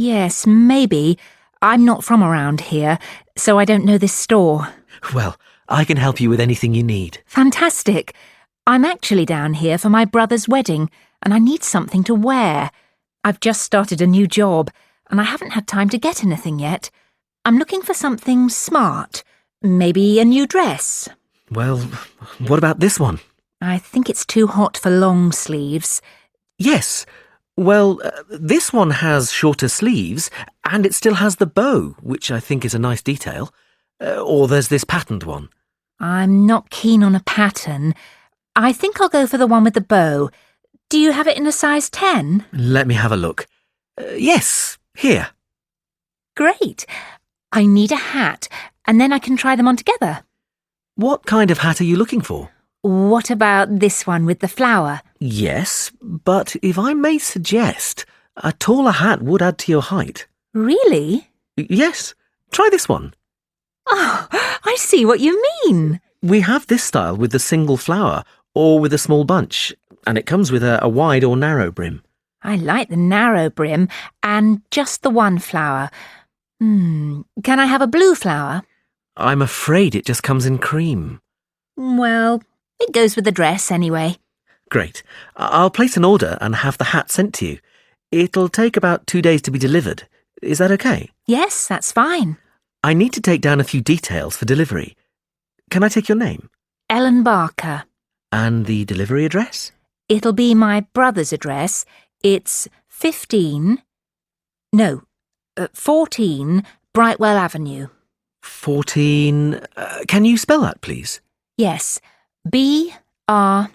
Yes, maybe. I'm not from around here, so I don't know this store. Well, I can help you with anything you need. Fantastic. I'm actually down here for my brother's wedding, and I need something to wear. I've just started a new job, and I haven't had time to get anything yet. I'm looking for something smart. Maybe a new dress. Well, what about this one? I think it's too hot for long sleeves. Yes. Well, this one has shorter sleeves, and it still has the bow, which I think is a nice detail. Or there's this patterned one. I'm not keen on a pattern. I think I'll go for the one with the bow. Do you have it in a size 10? Let me have a look. Yes, here. Great. I need a hat, and then I can try them on together. What kind of hat are you looking for? What about this one with the flower? Yes, but if I may suggest, a taller hat would add to your height. Really? Yes, try this one. Oh, I see what you mean. We have this style with the single flower or with a small bunch, and it comes with a wide or narrow brim. I like the narrow brim and just the one flower. Can I have a blue flower? I'm afraid it just comes in cream. Well, it goes with the dress anyway. Great. I'll place an order and have the hat sent to you. It'll take about 2 days to be delivered. Is that okay? Yes, that's fine. I need to take down a few details for delivery. Can I take your name? Ellen Barker. And the delivery address? It'll be my brother's address. It's 14 Brightwell Avenue. 14... can you spell that, please? Yes, BRIGHTWELL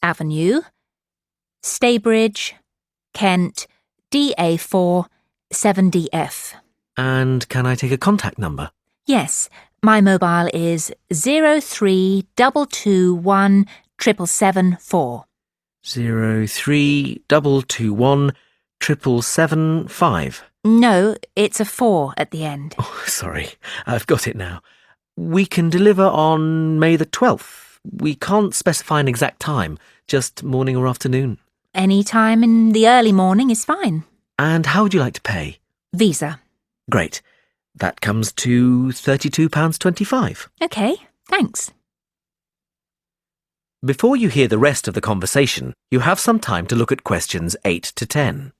Avenue, Staybridge, Kent, DA4 7DF. And can I take a contact number? Yes, my mobile is 03221 7774. 03221 775. No, it's a 4 at the end. Oh, sorry, I've got it now. We can deliver on May the 12th. We can't specify an exact time, just morning or afternoon. Any time in the early morning is fine. And how would you like to pay? Visa. Great. That comes to £32.25. OK, thanks. Before you hear the rest of the conversation, you have some time to look at questions 8 to 10.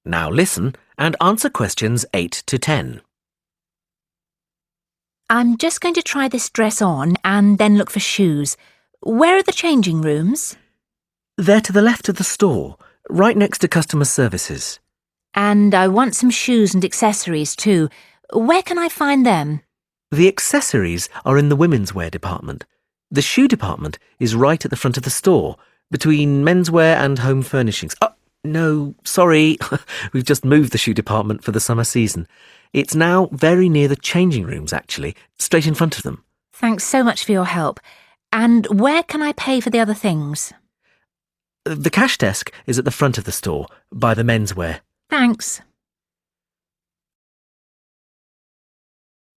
Now listen and answer questions 8 to 10. I'm just going to try this dress on and then look for shoes. Where are the changing rooms? They're to the left of the store, right next to customer services. And I want some shoes and accessories too. Where can I find them? The accessories are in the women's wear department. The shoe department is right at the front of the store, between menswear and home furnishings. Oh, no, sorry. We've just moved the shoe department for the summer season. It's now very near the changing rooms, actually, straight in front of them. Thanks so much for your help. And where can I pay for the other things? The cash desk is at the front of the store, by the menswear. Thanks.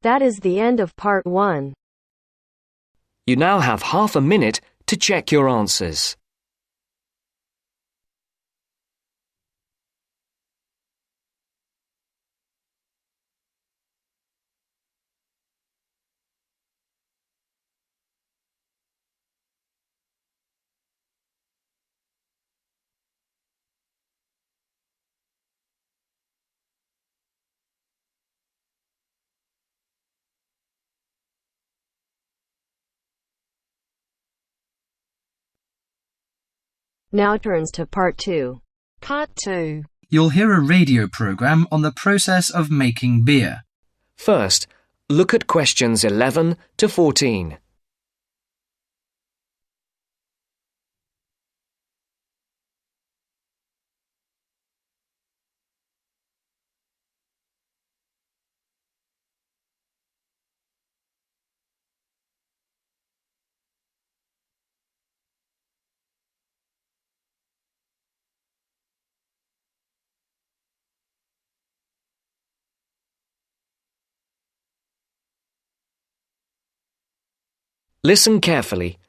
That is the end of part 1. You now have half a minute to check your answers. Now turns to part 2. Part 2. You'll hear a radio program on the process of making beer. First, Look at questions 11 to 14. Listen carefully.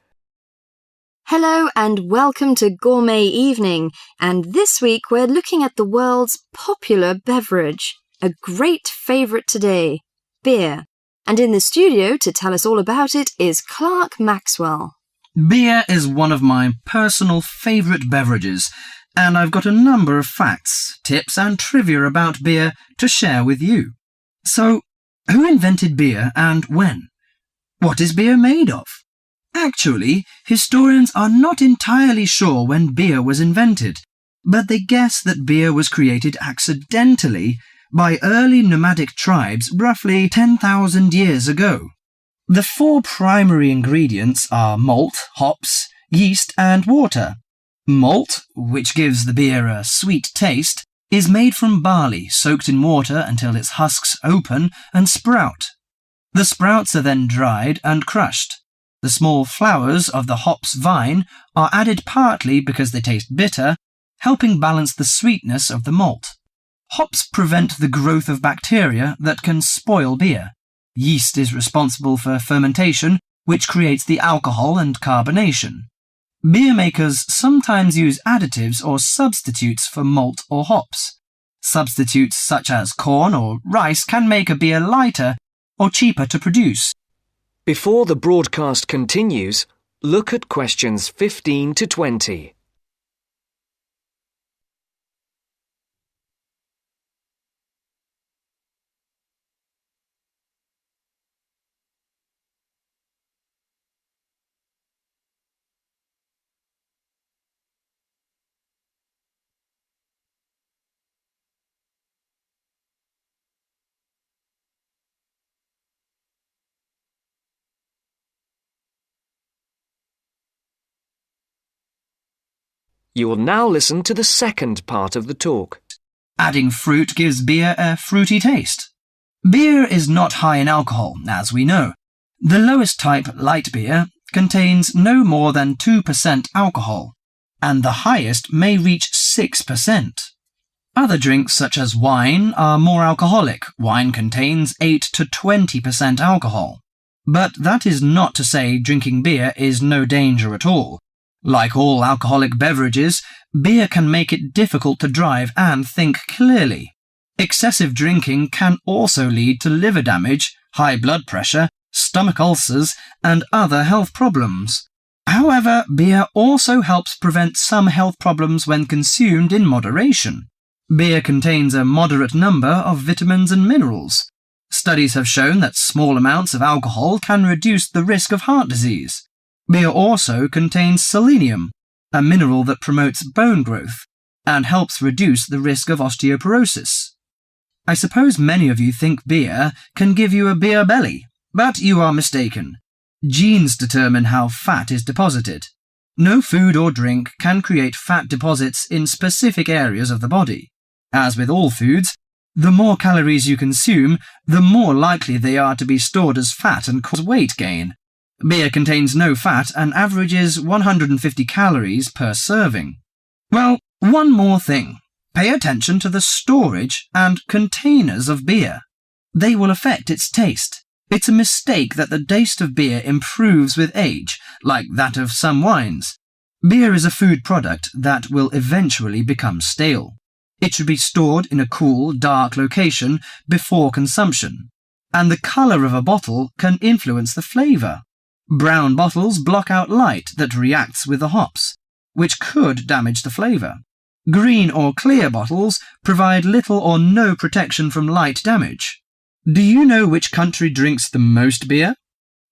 Hello and welcome to Gourmet Evening, and this week we're looking at the world's popular beverage, a great favourite today, beer. And in the studio to tell us all about it is Clark Maxwell. Beer is one of my personal favourite beverages, and I've got a number of facts, tips and trivia about beer to share with you. So, who invented beer and when? What is beer made of? Actually, historians are not entirely sure when beer was invented, but they guess that beer was created accidentally by early nomadic tribes roughly 10,000 years ago. The four primary ingredients are malt, hops, yeast and water. Malt, which gives the beer a sweet taste, is made from barley soaked in water until its husks open and sprout. The sprouts are then dried and crushed. The small flowers of the hops vine are added partly because they taste bitter, helping balance the sweetness of the malt. Hops prevent the growth of bacteria that can spoil beer. Yeast is responsible for fermentation, which creates the alcohol and carbonation. Beer makers sometimes use additives or substitutes for malt or hops. Substitutes such as corn or rice can make a beer lighter or cheaper to produce. Before the broadcast continues, look at questions 15 to 20. You will now listen to the second part of the talk. Adding fruit gives beer a fruity taste. Beer is not high in alcohol, as we know. The lowest type, light beer, contains no more than 2% alcohol, and the highest may reach 6%. Other drinks such as wine are more alcoholic. Wine contains 8 to 20% alcohol. But that is not to say drinking beer is no danger at all. Like all alcoholic beverages, beer can make it difficult to drive and think clearly. Excessive drinking can also lead to liver damage, high blood pressure, stomach ulcers, and other health problems. However, beer also helps prevent some health problems when consumed in moderation. Beer contains a moderate number of vitamins and minerals. Studies have shown that small amounts of alcohol can reduce the risk of heart disease. Beer also contains selenium, a mineral that promotes bone growth and helps reduce the risk of osteoporosis. I suppose many of you think beer can give you a beer belly, but you are mistaken. Genes determine how fat is deposited. No food or drink can create fat deposits in specific areas of the body. As with all foods, the more calories you consume, the more likely they are to be stored as fat and cause weight gain. Beer contains no fat and averages 150 calories per serving. Well, one more thing. Pay attention to the storage and containers of beer. They will affect its taste. It's a mistake that the taste of beer improves with age, like that of some wines. Beer is a food product that will eventually become stale. It should be stored in a cool, dark location before consumption. And the colour of a bottle can influence the flavour. Brown bottles block out light that reacts with the hops, which could damage the flavour. Green or clear bottles provide little or no protection from light damage. Do you know which country drinks the most beer?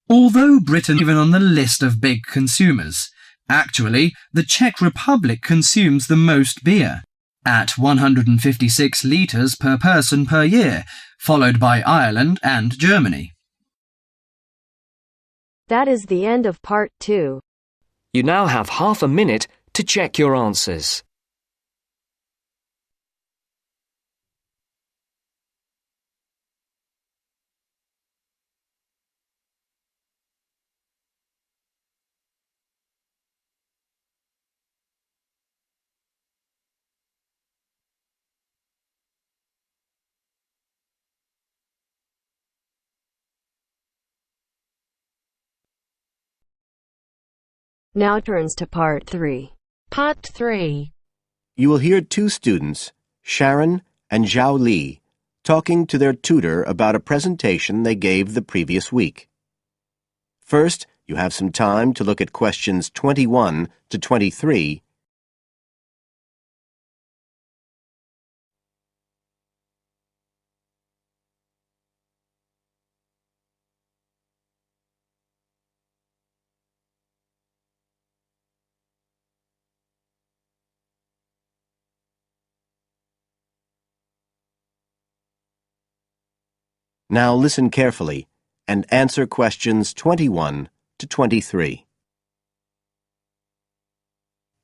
Although Britain is even on the list of big consumers, actually the Czech Republic consumes the most beer, at 156 litres per person per year, followed by Ireland and Germany. That is the end of part 2. You now have half a minute to check your answers. Now turns to part 3. Part 3. You will hear two students, Sharon and Zhao Li, talking to their tutor about a presentation they gave the previous week. First, you have some time to look at questions 21 to 23. Now listen carefully and answer questions 21 to 23.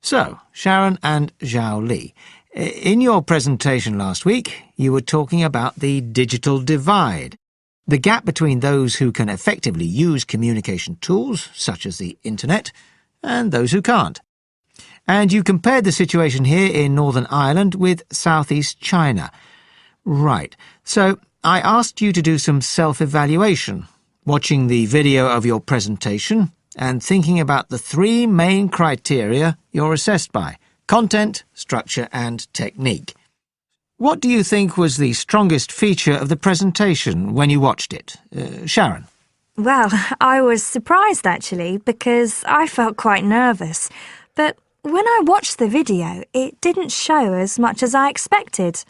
So, Sharon and Zhao Li, in your presentation last week, you were talking about the digital divide, the gap between those who can effectively use communication tools, such as the internet, and those who can't. And you compared the situation here in Northern Ireland with Southeast China. Right. So, I asked you to do some self-evaluation, watching the video of your presentation and thinking about the 3 main criteria you're assessed by: content, structure and technique. What do you think was the strongest feature of the presentation when you watched it? Sharon? Well, I was surprised actually, because I felt quite nervous. But when I watched the video, it didn't show as much as I expected.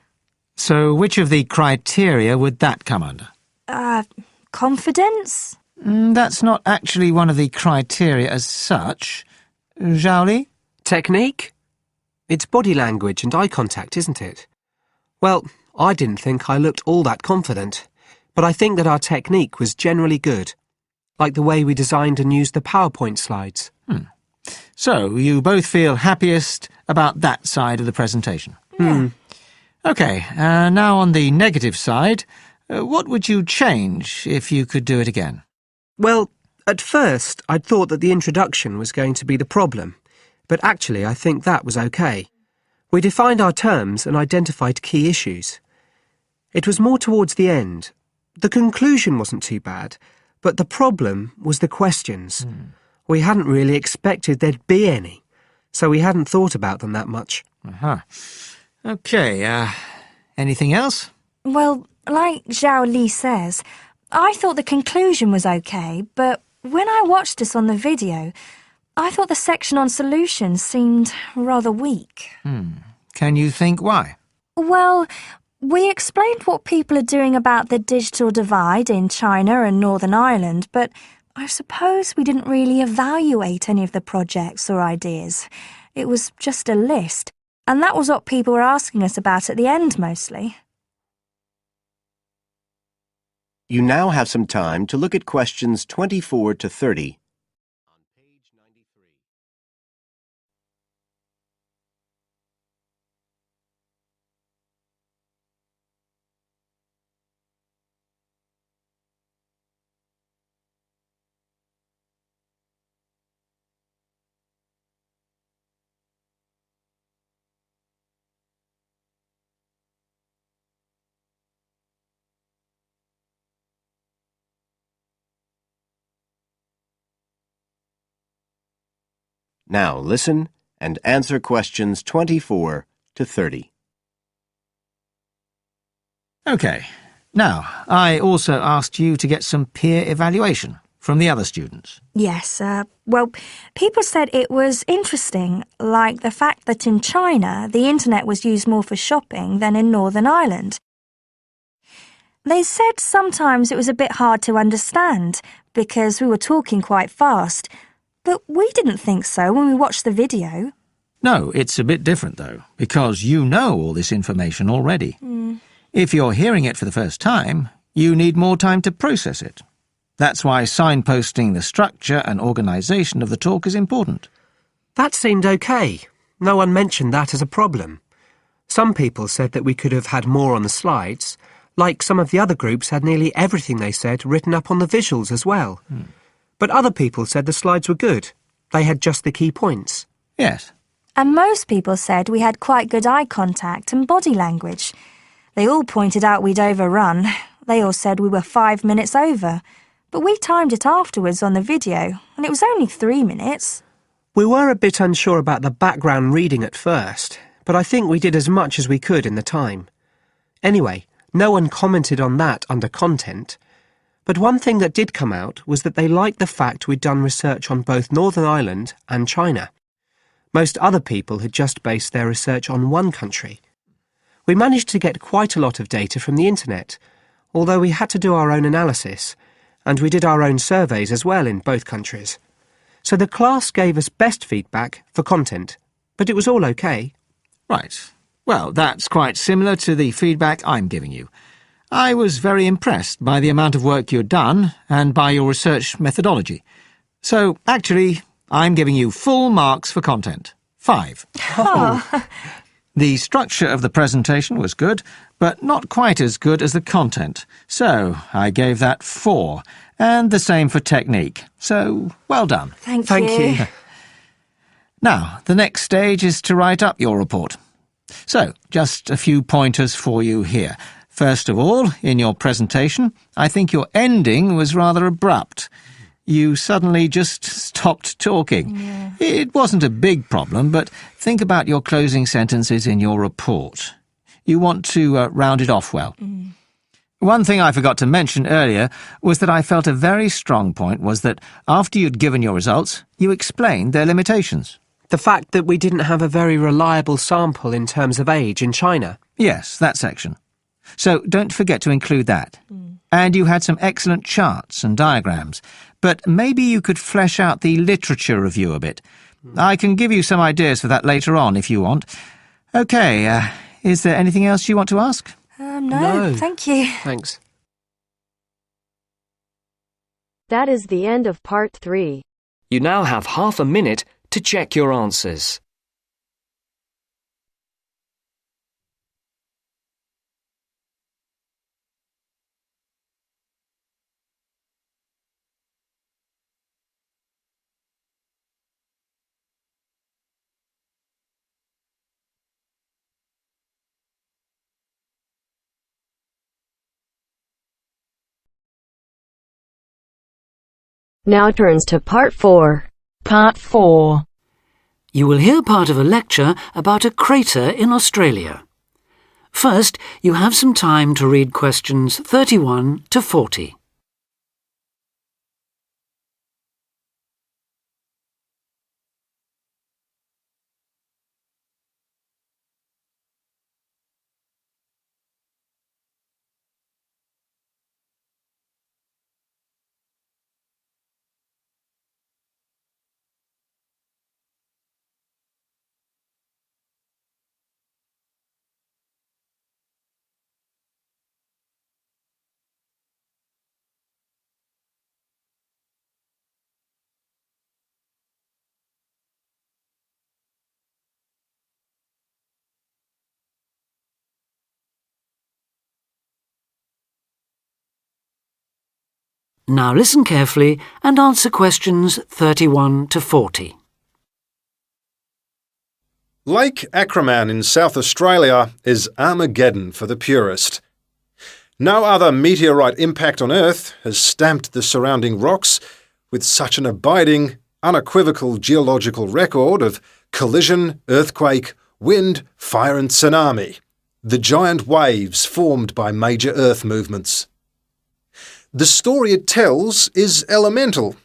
So which of the criteria would that come under? Confidence? That's not actually one of the criteria as such. Zhao Li? Technique? It's body language and eye contact, isn't it? Well, I didn't think I looked all that confident, but I think that our technique was generally good, like the way we designed and used the PowerPoint slides. So, you both feel happiest about that side of the presentation? Yeah. OK, now on the negative side, what would you change if you could do it again? Well, at first I'd thought that the introduction was going to be the problem, but actually I think that was OK. We defined our terms and identified key issues. It was more towards the end. The conclusion wasn't too bad, but the problem was the questions. We hadn't really expected there'd be any, so we hadn't thought about them that much. OK, anything else? Well, like Zhao Li says, I thought the conclusion was okay, but when I watched this on the video, I thought the section on solutions seemed rather weak. Can you think why? Well, we explained what people are doing about the digital divide in China and Northern Ireland, but I suppose we didn't really evaluate any of the projects or ideas. It was just a list, and that was what people were asking us about at the end mostly. You now have some time to look at questions 24 to 30. On page 93. Now listen and answer questions 24 to 30. OK. Now, I also asked you to get some peer evaluation from the other students. Yes, well, people said it was interesting, like the fact that in China, the internet was used more for shopping than in Northern Ireland. They said sometimes it was a bit hard to understand, because we were talking quite fast, but we didn't think so when we watched the video. No, it's a bit different, though, because you know all this information already. If you're hearing it for the first time, you need more time to process it. That's why signposting the structure and organisation of the talk is important. That seemed okay. No one mentioned that as a problem. Some people said that we could have had more on the slides, like some of the other groups had nearly everything they said written up on the visuals as well. But other people said the slides were good. They had just the key points. Yes. And most people said we had quite good eye contact and body language. They all pointed out we'd overrun. They all said we were 5 minutes over. But we timed it afterwards on the video, and it was only 3 minutes. We were a bit unsure about the background reading at first, but I think we did as much as we could in the time. Anyway, no one commented on that under content. But one thing that did come out was that they liked the fact we'd done research on both Northern Ireland and China. Most other people had just based their research on one country. We managed to get quite a lot of data from the internet, although we had to do our own analysis, and we did our own surveys as well in both countries. So the class gave us best feedback for content, but it was all okay. Right. Well, that's quite similar to the feedback I'm giving you. I was very impressed by the amount of work you'd done and by your research methodology. So, actually, I'm giving you full marks for content. 5. The structure of the presentation was good, but not quite as good as the content. So, I gave that 4, and the same for technique. So, well done. Thank you. Now, the next stage is to write up your report. So, just a few pointers for you here. First of all, in your presentation, I think your ending was rather abrupt. You suddenly just stopped talking. Yeah. It wasn't a big problem, but think about your closing sentences in your report. You want to round it off well. One thing I forgot to mention earlier was that I felt a very strong point was that after you'd given your results, you explained their limitations. The fact that we didn't have a very reliable sample in terms of age in China. Yes, that section. So don't forget to include that. And you had some excellent charts and diagrams, but maybe you could flesh out the literature review a bit. I can give you some ideas for that later on if you want. OK, is there anything else you want to ask? No, thank you. Thanks. That is the end of part 3. You now have half a minute to check your answers. Now turns to part 4. Part 4. You will hear part of a lecture about a crater in Australia. First, you have some time to read questions 31 to 40. Now listen carefully and answer questions 31 to 40. Lake Acraman in South Australia is Armageddon for the purist. No other meteorite impact on Earth has stamped the surrounding rocks with such an abiding, unequivocal geological record of collision, earthquake, wind, fire and tsunami, the giant waves formed by major Earth movements. The story it tells is elemental,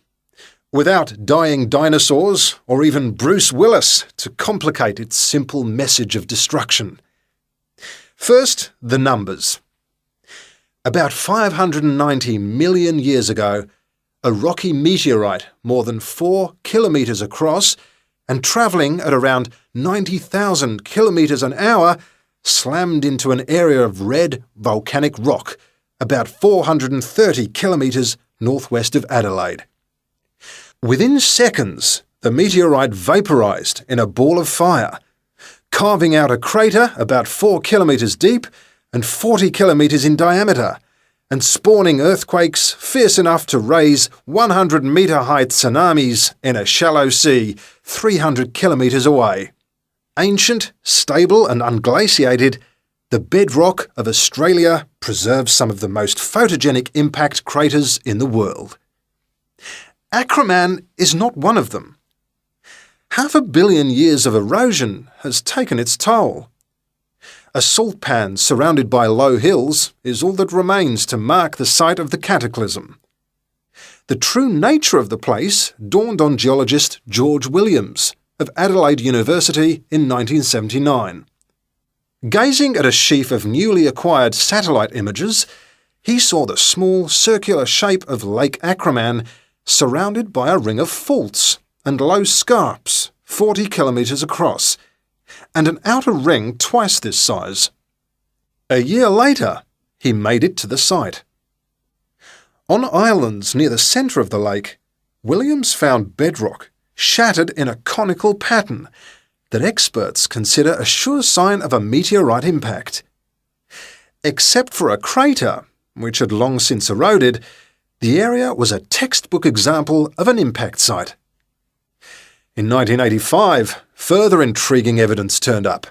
without dying dinosaurs or even Bruce Willis to complicate its simple message of destruction. First, the numbers. About 590 million years ago, a rocky meteorite more than 4 kilometres across and travelling at around 90,000 kilometres an hour slammed into an area of red volcanic rock about 430 kilometres northwest of Adelaide. Within seconds, the meteorite vaporised in a ball of fire, carving out a crater about 4 kilometres deep and 40 kilometres in diameter, and spawning earthquakes fierce enough to raise 100-metre-height tsunamis in a shallow sea 300 kilometres away. Ancient, stable and unglaciated, the bedrock of Australia preserves some of the most photogenic impact craters in the world. Acraman is not one of them. 500 million years of erosion has taken its toll. A salt pan surrounded by low hills is all that remains to mark the site of the cataclysm. The true nature of the place dawned on geologist George Williams of Adelaide University in 1979. Gazing at a sheaf of newly acquired satellite images, he saw the small circular shape of Lake Acraman surrounded by a ring of faults and low scarps 40 kilometres across, and an outer ring twice this size. A year later, he made it to the site. On islands near the centre of the lake, Williams found bedrock shattered in a conical pattern that experts consider a sure sign of a meteorite impact. Except for a crater, which had long since eroded, the area was a textbook example of an impact site. In 1985, further intriguing evidence turned up.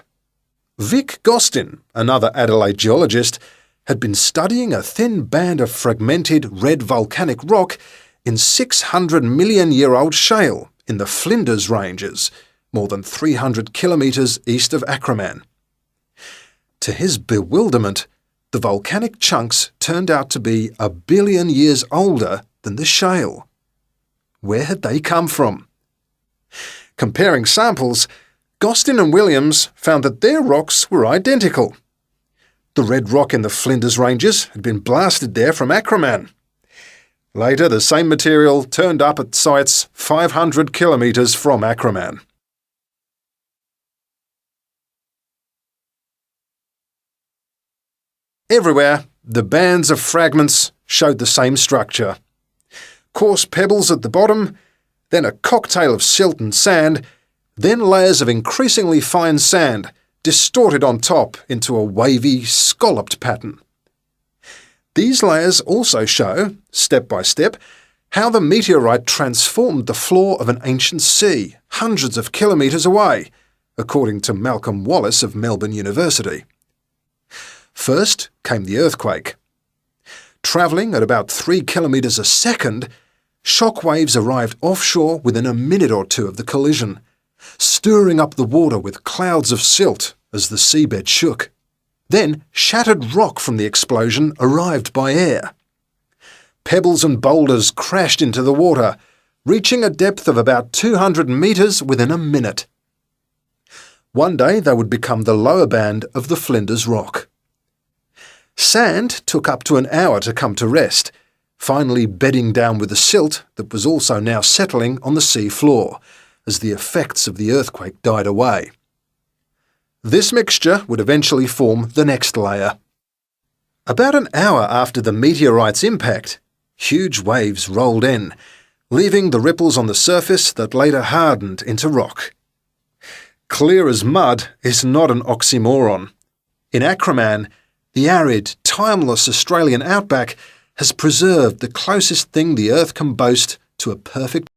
Vic Gostin, another Adelaide geologist, had been studying a thin band of fragmented red volcanic rock in 600-million-year-old shale in the Flinders Ranges, more than 300 kilometres east of Acraman. To his bewilderment, the volcanic chunks turned out to be 1 billion years older than the shale. Where had they come from? Comparing samples, Gostin and Williams found that their rocks were identical. The red rock in the Flinders Ranges had been blasted there from Acraman. Later, the same material turned up at sites 500 kilometres from Acraman. Everywhere, the bands of fragments showed the same structure. Coarse pebbles at the bottom, then a cocktail of silt and sand, then layers of increasingly fine sand, distorted on top into a wavy, scalloped pattern. These layers also show, step by step, how the meteorite transformed the floor of an ancient sea hundreds of kilometres away, according to Malcolm Wallace of Melbourne University. First came the earthquake. Travelling at about 3 kilometres a second, shock waves arrived offshore within a minute or two of the collision, stirring up the water with clouds of silt as the seabed shook. Then shattered rock from the explosion arrived by air. Pebbles and boulders crashed into the water, reaching a depth of about 200 metres within a minute. One day they would become the lower band of the Flinders Rock. Sand took up to an hour to come to rest, finally bedding down with the silt that was also now settling on the sea floor, as the effects of the earthquake died away. This mixture would eventually form the next layer. About an hour after the meteorite's impact, huge waves rolled in, leaving the ripples on the surface that later hardened into rock. Clear as mud is not an oxymoron. In Acraman, the arid, timeless Australian outback has preserved the closest thing the Earth can boast to a perfect